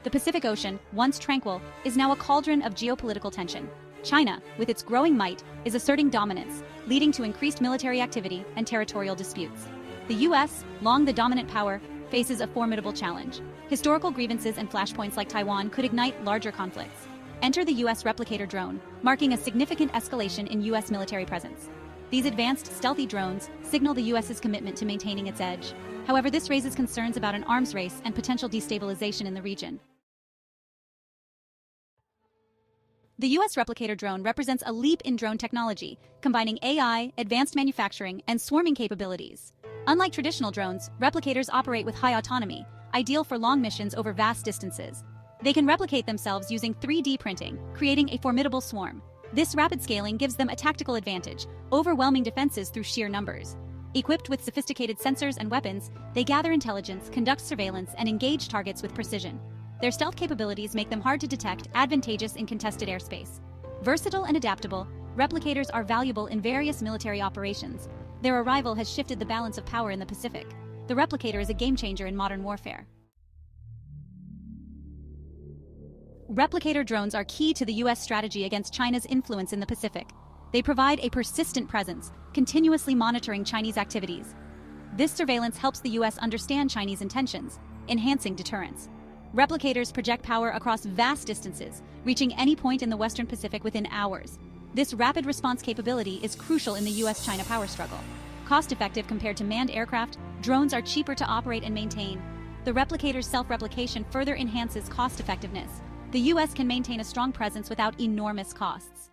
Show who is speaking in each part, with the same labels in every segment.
Speaker 1: The Pacific Ocean, once tranquil, is now a cauldron of geopolitical tension. China, with its growing might, is asserting dominance, leading to increased military activity and territorial disputes. The US, long the dominant power, faces a formidable challenge. Historical grievances and flashpoints like Taiwan could ignite larger conflicts. Enter the US Replicator drone, marking a significant escalation in US military presence. These advanced, stealthy drones signal the US's commitment to maintaining its edge. However, this raises concerns about an arms race and potential destabilization in the region. The US Replicator drone represents a leap in drone technology, combining AI, advanced manufacturing, and swarming capabilities. Unlike traditional drones, replicators operate with high autonomy, ideal for long missions over vast distances. They can replicate themselves using 3D printing, creating a formidable swarm. This rapid scaling gives them a tactical advantage, overwhelming defenses through sheer numbers. Equipped with sophisticated sensors and weapons, they gather intelligence, conduct surveillance, and engage targets with precision. Their stealth capabilities make them hard to detect, advantageous in contested airspace. Versatile and adaptable, replicators are valuable in various military operations. Their arrival has shifted the balance of power in the Pacific. The replicator is a game-changer in modern warfare. Replicator drones are key to the US strategy against China's influence in the Pacific. They provide a persistent presence, continuously monitoring Chinese activities. This surveillance helps the US understand Chinese intentions, enhancing deterrence. Replicators project power across vast distances, reaching any point in the Western Pacific within hours. This rapid response capability is crucial in the US-China power struggle. Cost-effective compared to manned aircraft, drones are cheaper to operate and maintain. The replicator's self-replication further enhances cost-effectiveness. The US can maintain a strong presence without enormous costs.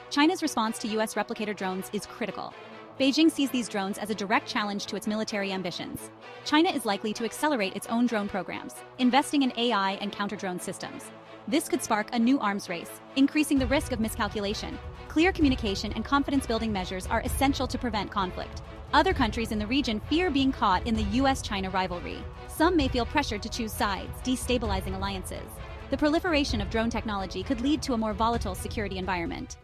Speaker 1: China's response to US replicator drones is critical. Beijing sees these drones as a direct challenge to its military ambitions. China is likely to accelerate its own drone programs, investing in AI and counter-drone systems. This could spark a new arms race, increasing the risk of miscalculation. Clear communication and confidence-building measures are essential to prevent conflict. Other countries in the region fear being caught in the US-China rivalry. Some may feel pressured to choose sides, destabilizing alliances. The proliferation of drone technology could lead to a more volatile security environment.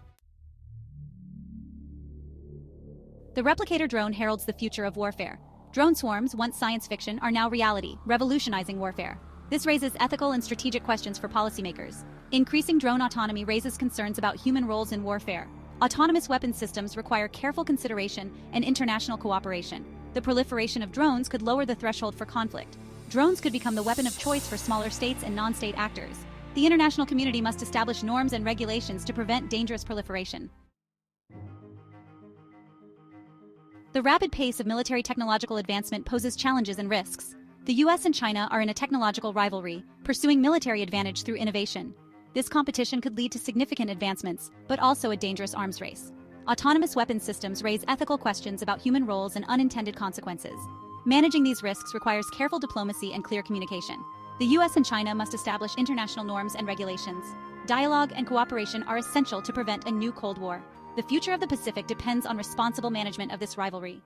Speaker 1: The replicator drone heralds the future of warfare. Drone swarms, once science fiction, are now reality, revolutionizing warfare. This raises ethical and strategic questions for policymakers. Increasing drone autonomy raises concerns about human roles in warfare. Autonomous weapons systems require careful consideration and international cooperation. The proliferation of drones could lower the threshold for conflict. Drones could become the weapon of choice for smaller states and non-state actors. The international community must establish norms and regulations to prevent dangerous proliferation. The rapid pace of military technological advancement poses challenges and risks. The US and China are in a technological rivalry, pursuing military advantage through innovation. This competition could lead to significant advancements, but also a dangerous arms race. Autonomous weapons systems raise ethical questions about human roles and unintended consequences. Managing these risks requires careful diplomacy and clear communication. The US and China must establish international norms and regulations. Dialogue and cooperation are essential to prevent a new Cold War. The future of the Pacific depends on responsible management of this rivalry.